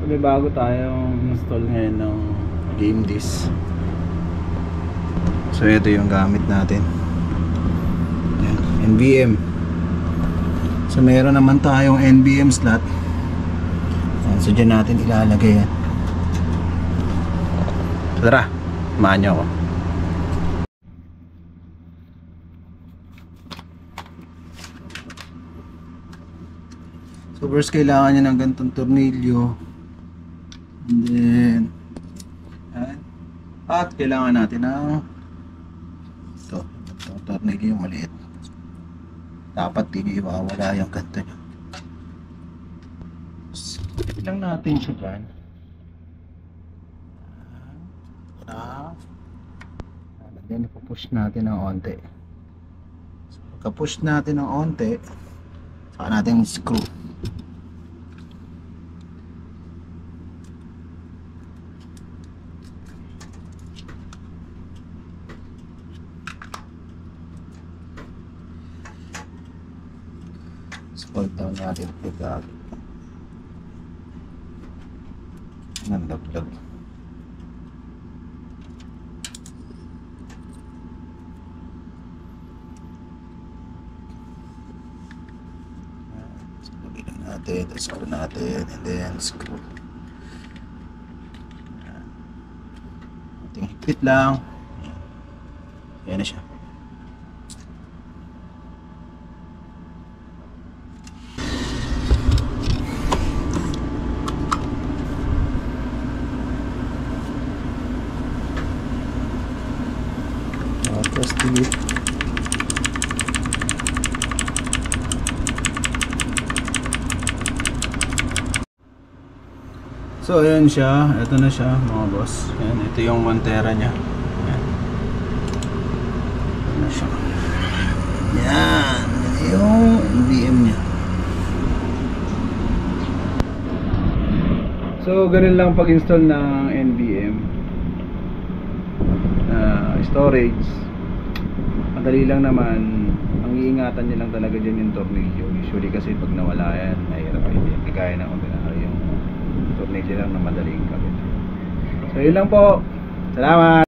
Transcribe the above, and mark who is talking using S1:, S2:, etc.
S1: may bago tayong install ngayon ng game disc. So ito yung gamit natin. Yan, NVM. So meron naman tayong NVM slot. Yan, so dyan natin ilalagay yan. So tara, samahan nyo ako. So first kailangan nyo ng ganitong tornilyo. And then yan. At kailangan natin ng itong tornilyo yung maliit. Dapat di nyo iwawala yung ganito nyo. Pili lang natin siya dyan. And then ipupush natin ng onte. So pagka-push natin ng onte, saka natin screw. Hold down natin ito gagi. Nandaglag. So lagay lang natin, screw natin, and then screw. Ating higpit lang. Yan na siya. So ayan siya, ito na siya mga boss. Ayan, ito yung montera niya. Ayan. Ito na siya. Yan, yung NVM niya. So ganun lang pag-install ng NVM storage. Madali lang naman. Ang iingatan niyo lang talaga dyan yung tornilyo. Usually kasi pag nawala yan, nahirap hindi. Kagaya ng ordinary yung tornilyo lang na madaling kabit. So yun lang po. Salamat!